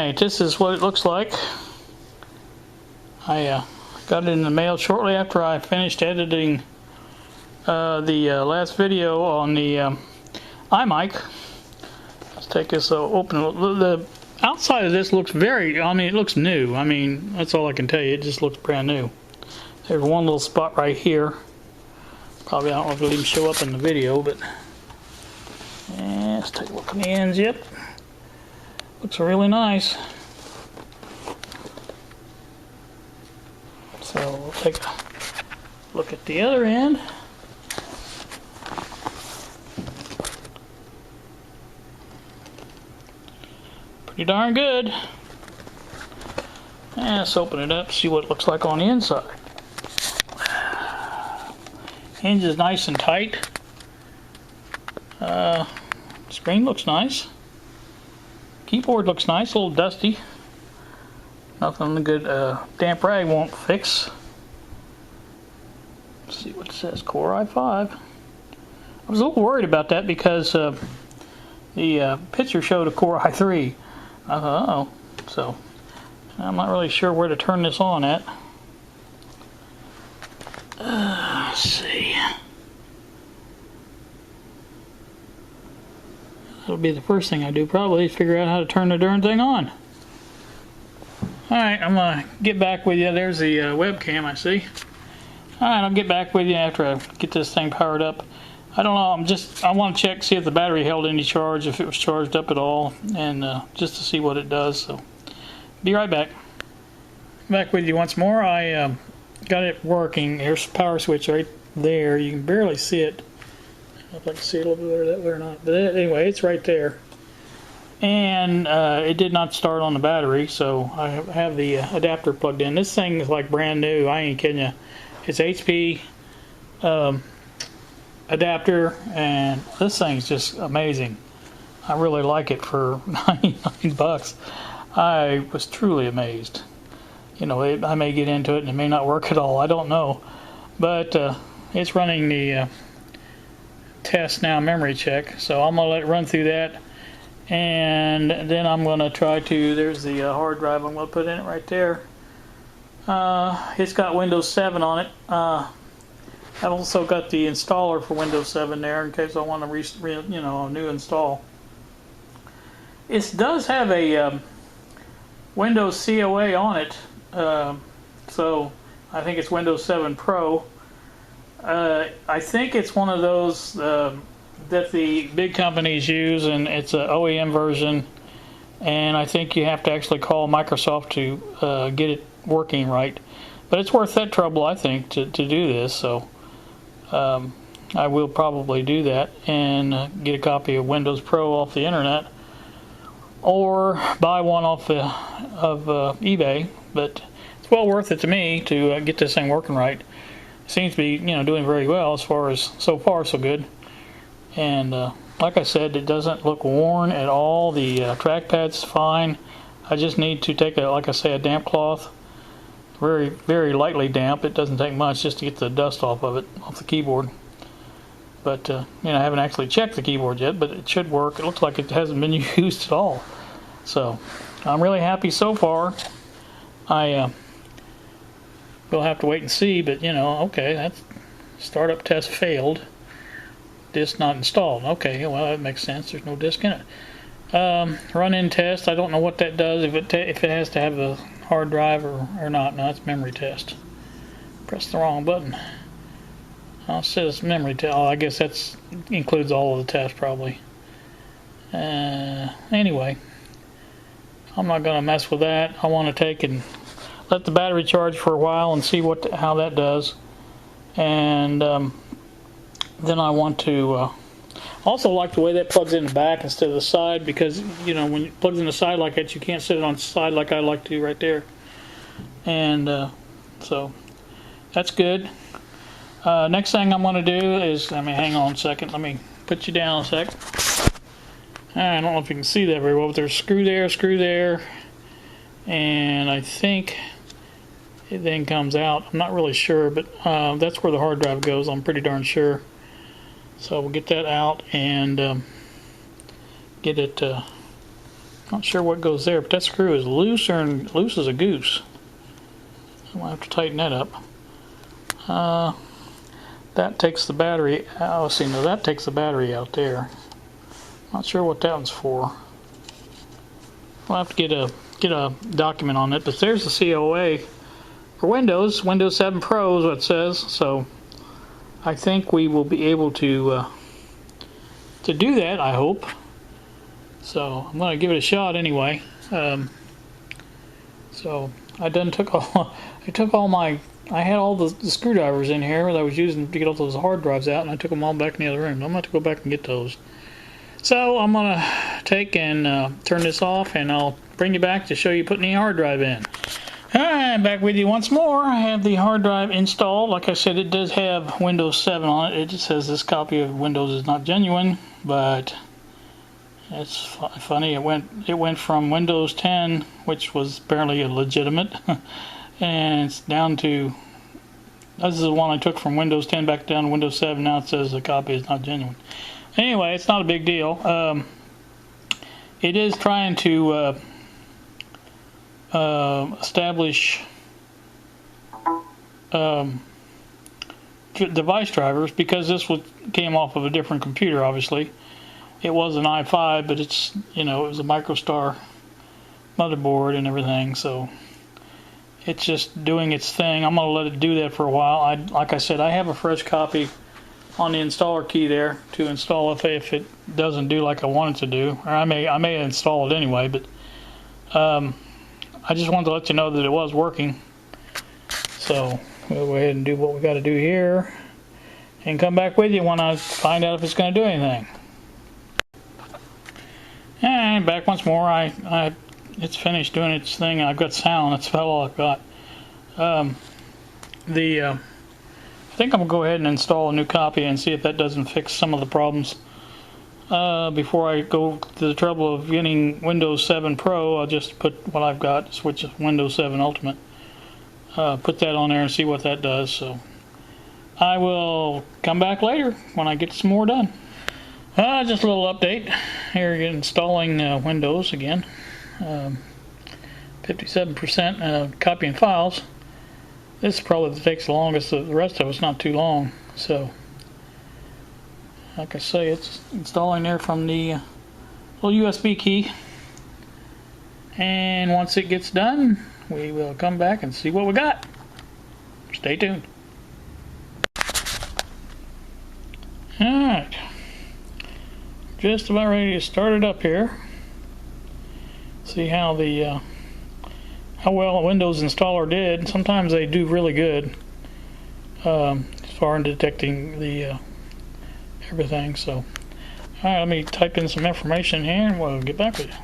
Alright, this is what it looks like. I got it in the mail shortly after I finished editing the last video on the iMic. Let's take this open. The outside of this looks very, it looks new. That's all I can tell you. It just looks brand new. There's one little spot right here. Probably, I don't know if it'll even show up in the video, but let's take a look on the ends. Yep. Looks really nice. So we'll take a look at the other end. Pretty darn good. And let's open it up, see what it looks like on the inside. Hinge is nice and tight. Screen looks nice. Keyboard looks nice, a little dusty. Nothing a good damp rag won't fix. Let's see what it says, Core i5. I was a little worried about that because the picture showed a Core i3. I thought, uh-oh. So, I'm not really sure where to turn this on at. Let's see. That'll be the first thing I do probably, is figure out how to turn the darn thing on. Alright, I'm going to get back with you. There's the webcam, I see. Alright, I'll get back with you after I get this thing powered up. I don't know, I want to check, see if the battery held any charge, if it was charged up at all, and just to see what it does. So, be right back. Back with you once more. I got it working. There's the power switch right there. You can barely see it. I don't know if I can see it a little bit better that way or not. But anyway, it's right there. And it did not start on the battery, so I have the adapter plugged in. This thing is like brand new. I ain't kidding you. It's HP adapter, and this thing's just amazing. I really like it for 99 bucks. I was truly amazed. You know, I may get into it and it may not work at all. I don't know. But it's running the test now memory check. So I'm going to let it run through that. And then I'm going to try to, there's the hard drive I'm going to put in it right there. It's got Windows 7 on it. I've also got the installer for Windows 7 there in case I want to a new install. It does have a Windows COA on it, so I think it's Windows 7 Pro. I think it's one of those that the big companies use, and it's an OEM version, and I think you have to actually call Microsoft to get it working right. But it's worth that trouble, I think, to do this, so I will probably do that and get a copy of Windows Pro off the internet, or buy one off of eBay. But it's well worth it to me to get this thing working right. It seems to be doing very well as far as so far so good. And like I said, it doesn't look worn at all. The trackpad's fine. I just need to take a damp cloth, very, very lightly damp. It doesn't take much just to get the dust off of it, off the keyboard. But I haven't actually checked the keyboard yet, but it should work. It looks like it hasn't been used at all. So I'm really happy so far. I will have to wait and see, but okay, that's startup test failed. Disk not installed. Okay, well that makes sense. There's no disk in it. Run-in test. I don't know what that does. If it has to have a hard drive or not. No, it's memory test. Press the wrong button. It says memory test. Oh, I guess that includes all of the tests probably. Anyway, I'm not going to mess with that. I want to take and let the battery charge for a while and see how that does. And then I want to also like the way that plugs in the back instead of the side, because when it plugs in the side like that, you can't sit it on the side like I like to right there. And so that's good. Next thing I'm going to do is, hang on a second, let me put you down a sec. I don't know if you can see that very well, but there's screw there, and I think it then comes out. I'm not really sure, but that's where the hard drive goes, I'm pretty darn sure. So we'll get that out and get it Not sure what goes there, but that screw is loose as a goose. I'm gonna have to tighten that up. That takes the battery out. Oh, see, no, that takes the battery out there. Not sure what that one's for. We'll have to get a document on it, but there's the COA for Windows 7 Pro is what it says. So I think we will be able to do that, I hope. So I'm gonna give it a shot anyway. So I took all my, I had all the screwdrivers in here that I was using to get all those hard drives out, and I took them all back in the other room. I'm gonna have to go back and get those. So I'm gonna take and turn this off, and I'll bring you back to show you putting the hard drive in. Alright, back with you once more. I have the hard drive installed. Like I said, it does have Windows 7 on it. It just says this copy of Windows is not genuine, but it's funny. It went from Windows 10, which was apparently illegitimate, and it's down to, this is the one I took from Windows 10 back down to Windows 7. Now it says the copy is not genuine. Anyway, it's not a big deal. It is trying to establish device drivers, because this came off of a different computer. Obviously, it was an i5, but it's, it was a MicroStar motherboard and everything, so it's just doing its thing. I'm gonna let it do that for a while. Like I said, I have a fresh copy on the installer key there to install if it doesn't do like I want it to do, or I may install it anyway, but I just wanted to let you know that it was working. So we'll go ahead and do what we got to do here and come back with you when I find out if it's going to do anything. And back once more. It's finished doing its thing. I've got sound. That's about all I've got. I think I'm going to go ahead and install a new copy and see if that doesn't fix some of the problems. Before I go to the trouble of getting Windows 7 Pro, I'll just put what I've got, which is Windows 7 Ultimate. Put that on there and see what that does. So I will come back later when I get some more done. Just a little update. Here, installing Windows again. 57% copying files. This probably takes the longest. The rest of it's not too long. So, like I say, it's installing there from the little USB key. And once it gets done, we will come back and see what we got. Stay tuned. Alright. Just about ready to start it up here. See how the how well a Windows installer did. Sometimes they do really good as far in detecting the everything. So, all right, let me type in some information here, and we'll get back with you.